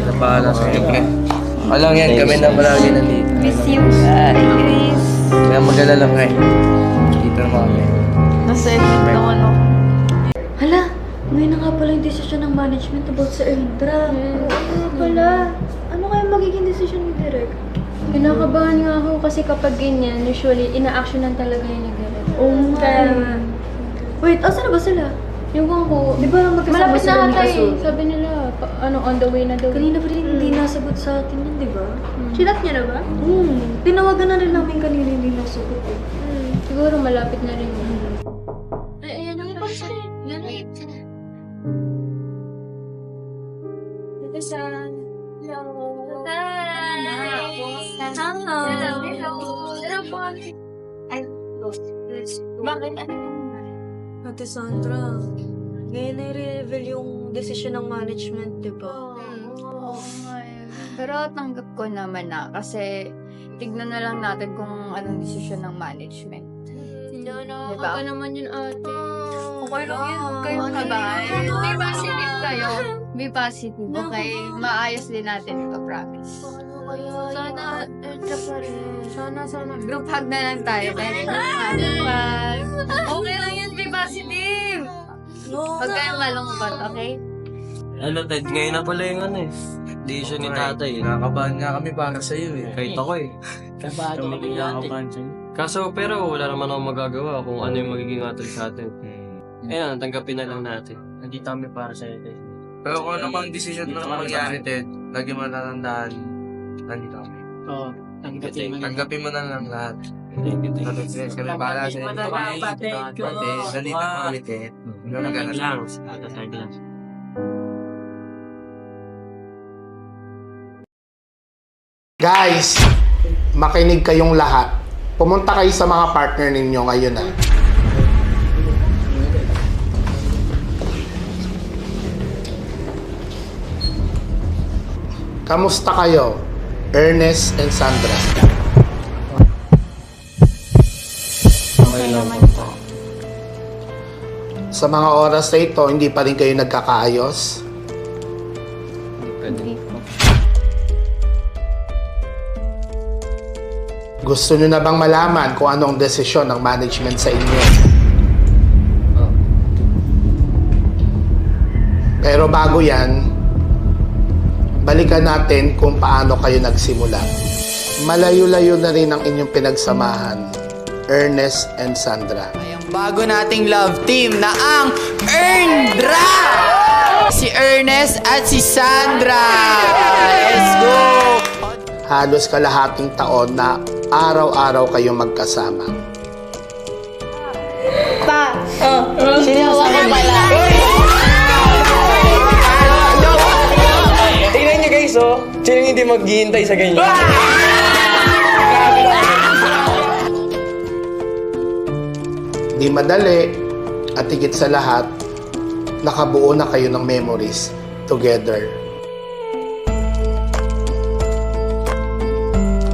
na bahala sa'yo, pre. Alam yan, kami na palagi nandito. Miss you, Chris. Kaya mag-alala ka eh. Dito na kami. Nasa-edit naman ako. Hala, ngayon na nga pala yung desisyon ng management about sa Eldra. Oo nga pala. Ano kaya magiging desisyon ni Direk? Kinakabahan nga ako kasi kapag ganyan, usually, ina-actionan talaga yung nag-direct. Oo nga. Kaya, Wait, asan na ba sila? yung ko, Di ba magkasama malapit sila na ni ata Kasul? Sabi nila, on the way na daw. Kanina pa rin hindi nasagot sa atin yun, di ba? Chinat niya na ba? Tinawagan na rin namin kanina hindi nasagot eh. Siguro malapit na rin yun. Ay, ayan ang pa siya. Yan na. Dito sa... Hello. Hi. Hello. Hello. Ay, bakit? Ate Sandra, ngayon na i-reveal yung desisyon ng management, di ba? Oo nga eh. Pero tanggap ko naman na kasi tignan na lang natin kung anong desisyon ng management. No, Diba? baka naman yun ate. Okay lang yan. Huwag kayong kabahan. Be positive kayo. Be positive, okay? Maayos din natin ito, promise. Sana, pa rin. Sana. Group hug na lang tayo. Group hug. Okay lang yan, be positive. Huwag kayong malungkot, okay? Ano, Ted, ngayon na pala yung ano eh. Decision ni tatay eh. Nakakabahan nga kami para sa'yo eh. Kahit ako eh. Kabado kami Nakakabahan sa'yo. Kaso, pero wala naman akong magagawa kung ano yung magiging atol sa atin. Ayan, tanggapin na lang natin. Nandito kami para sa'yo, Ted. Pero kung ano pang desisyon na mangyari, Ted, lagi mo natatandaan, nandito kami. Oo, Tanggapin mo na lang lahat. Thank you. Stress kami, bahala sa'yo. Ate, nandito kami, Ted. Huwag ka na lang. Tatatay lang. Guys, makinig kayong lahat. Pumunta kayo sa mga partner ninyo ngayon na. Kamusta kayo, Ernest and Sandra? Okay naman po. Sa mga oras na ito, hindi pa rin kayo nagkakaayos? Hindi po. Gusto nyo na bang malaman kung anong desisyon ng management sa inyo? Pero bago yan, balikan natin kung paano kayo nagsimula. Malayo-layo na rin ang inyong pinagsamahan, Ernest and Sandra. Bago nating love team na ang Erndra! Si Ernest at si Sandra! Let's go! Halos kalahating taon na araw-araw kayong magkasama. Tingnan nyo guys oh, sino hindi maghihintay sa ganyan? Di madali at higit sa lahat, nakabuo na kayo ng memories together.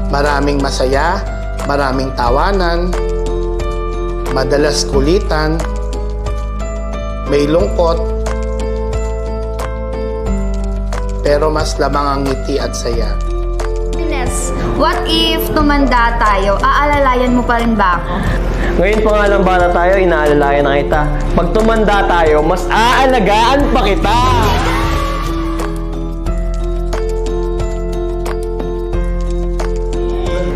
Maraming masaya, maraming tawanan, madalas kulitan, may lungkot, pero mas lamang ang ngiti at saya. Ines, what if tumanda tayo? Aalalayan mo pa rin ba ako? Ngayon pa nga lang bata tayo, inaalalayan na kita. Pag tumanda tayo, mas aalagaan pa kita!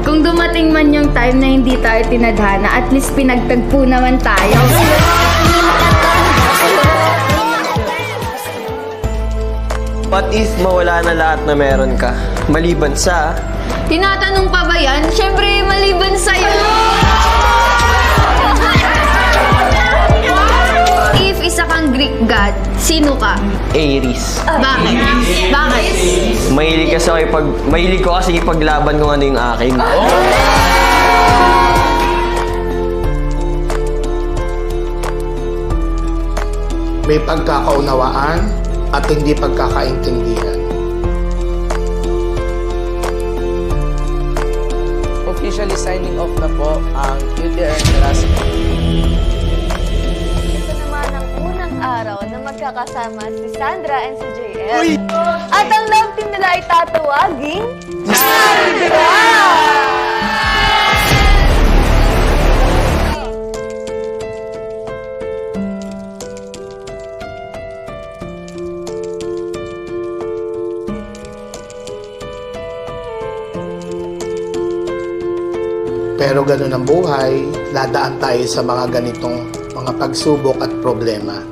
Kung dumating man yung time na hindi tayo tinadhana, at least pinagtagpo naman tayo. What if mawala na lahat na meron ka? Maliban sa... Tinatanong pa ba yan? Siyempre, maliban sa'yo! If isa kang Greek god, sino ka? Aries. Bakit? Bakit? Mahilig ko kasi ipaglaban kung ano yung akin. May pagkakaunawaan at hindi pagkakaintindihan. Officially signing off na po ang Cutie Ernest. Ito naman ang unang araw na magkakasama si Sandra and si JL. At ang love team nila Pero ganun ang buhay, dadaan tayo sa mga ganitong mga pagsubok at problema.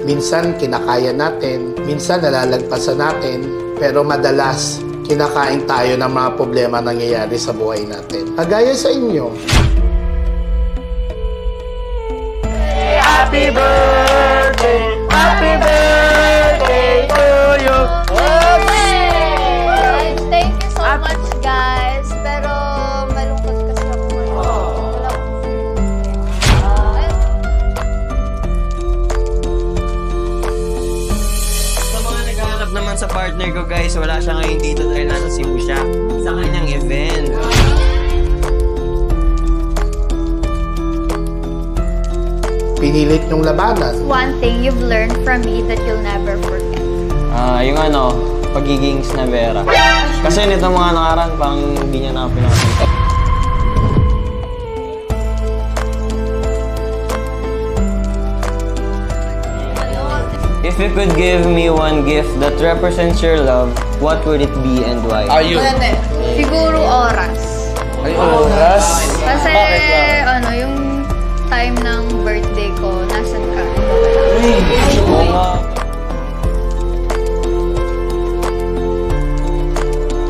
Minsan kinakaya natin, minsan nalalagpasan natin, pero madalas kinakain tayo ng mga problema nangyayari sa buhay natin. Kagaya sa inyo. Happy birthday! Happy birthday to you! Thank you so much, guys. Pero malungkot kasi ako ngayon. Wala akong Sa mga naghahanap naman sa partner ko guys, wala siya ngayon dito dahil nasa Cebu siya sa kanyang event. Pinilit yung labanan. One thing you've learned from me that you'll never forget. Yung pagiging snabera. Kasi nito mga nakaraan, parang hindi niya na pinapunta. If you could give me one gift that represents your love, what would it be and why? Siguro oras. Ay, oras? Kasi, yung time ng birthday ko, nasan ka? Oo nga.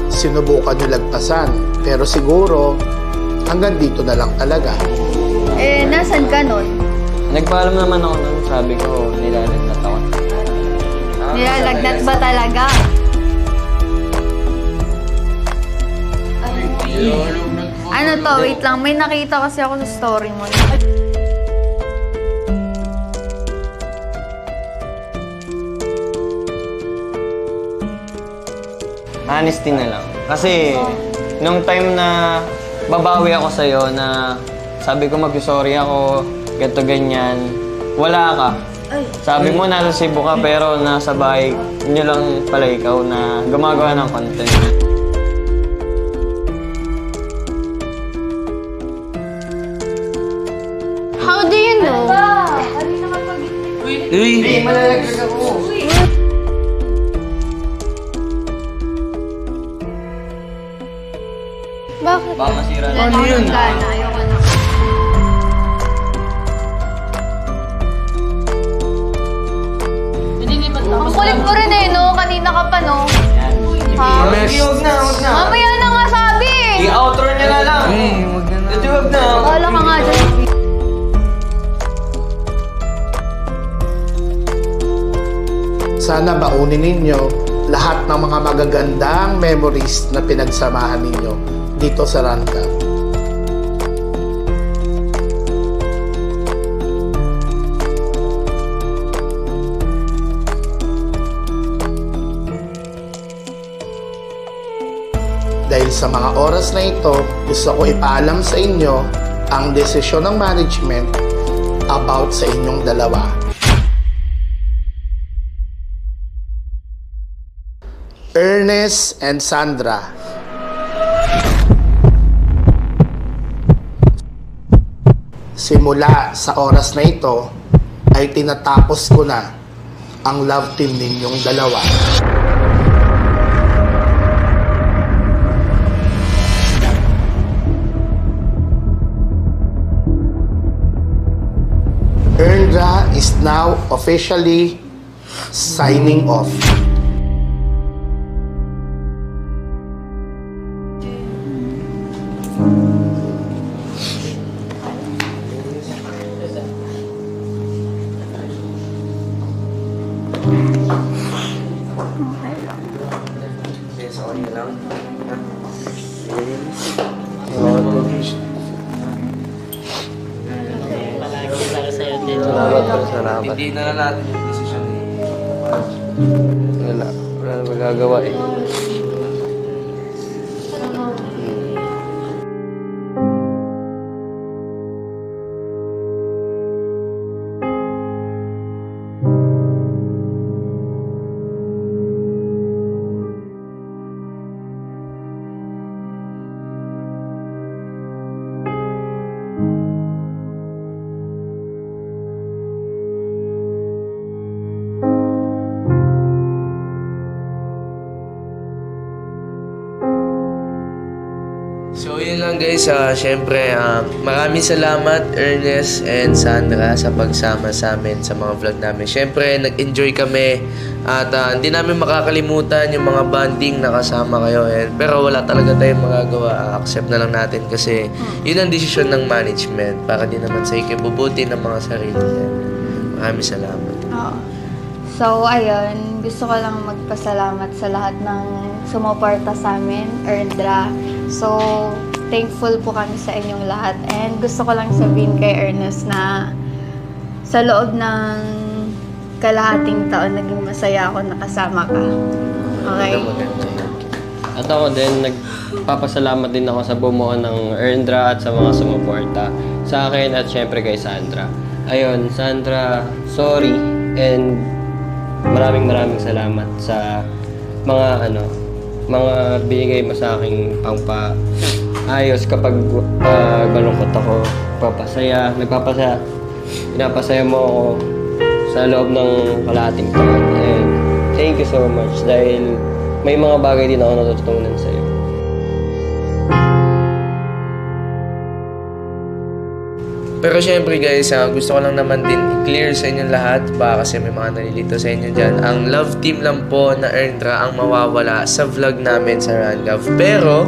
Sinubukan nyo lagpasan, pero siguro hanggang dito na lang talaga. Nasan ka nun? Nagpaalam naman ako nun, sabi ko, nilalagnat ako. Nilalagnat ba talaga? Ano to? Wait lang. May nakita kasi ako sa story mo. Honesty na lang. Kasi, nung time na babawi ako sa'yo na sabi ko mag-sorry ako, ganito ganyan, wala ka. Sabi mo nasa Cebu ka pero nasa bahay nyo lang pala ikaw na gumagawa ng content. How do you know? Uy! Malalaglag ako. Bakit? Baka masira na. Ano yun? Ayoko na. Ang kulit mo rin no? Kanina ka pa, no? Ha? Huwag na. Mamaya na nga sabi! I-outro niya na lang. Huwag na na. Huwag na. Wala ka nga dyan. Sana baunin ninyo lahat ng mga magagandang memories na pinagsamahan ninyo dito sa Ranta. Dahil sa mga oras na ito, gusto ko ipaalam sa inyo ang desisyon ng management about sa inyong dalawa. Ernest and Sandra. Simula sa oras na ito, ay tinatapos ko na ang love team ninyong dalawa. Erndra is now officially signing off. Hindi na natin yung decision eh. Wala na magagawa eh. So yun lang guys, syempre maraming salamat Ernest and Sandra sa pagsama sa amin sa mga vlog namin. Syempre nag-enjoy kami at hindi namin makakalimutan yung mga bonding na kasama kayo. Pero wala talaga tayong magagawa, accept na lang natin kasi yun ang desisyon ng management para din naman sa ikibubuti ng mga sarili nila. Maraming salamat. So, ayun, gusto ko lang magpasalamat sa lahat ng sumuporta sa amin, Erndra. So, thankful po kami sa inyong lahat. And gusto ko lang sabihin kay Ernest na sa loob ng kalahating taon, naging masaya ako nakasama ka. Okay? At ako din, nagpapasalamat din ako sa bumuo ng Erndra at sa mga sumuporta sa akin at syempre kay Sandra. Ayun, Sandra, sorry and maraming salamat sa mga mga binigay mo sa aking pangpaayos kapag malungkot ako, pinapasaya mo ako sa loob ng kalahating taon. And thank you so much dahil may mga bagay din ako natutunan sa iyo. Pero syempre guys, gusto ko lang naman din i-clear sa inyong lahat baka kasi may mga nalilito sa inyo dyan. Ang love team lang po na Erndra ang mawawala sa vlog namin sa Run Love. Pero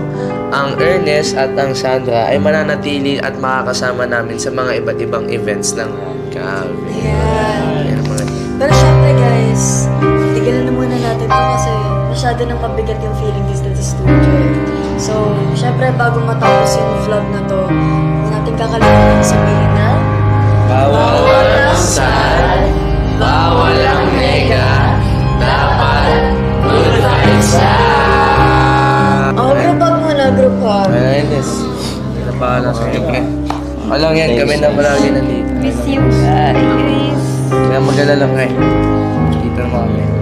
ang Ernest at ang Sandra ay mananatili at makakasama namin sa mga iba't ibang events ng Run Love. Yeah. Pero syempre guys, tigilan na muna natin to kasi masyado nang mabigat yung feeling dito sa studio. So, syempre bago matapos yung vlog na to, huwag natin kakalimutan sabihin na Bawal ang sad, bawal ang nega, dapat good vibes lang. group hug muna, group hug. Ernest, napahala sa inyo pre. Alang yan, kami na palagi nandito. Miss you guys. Kaya mag-alala lang kayo. Dito naman kami.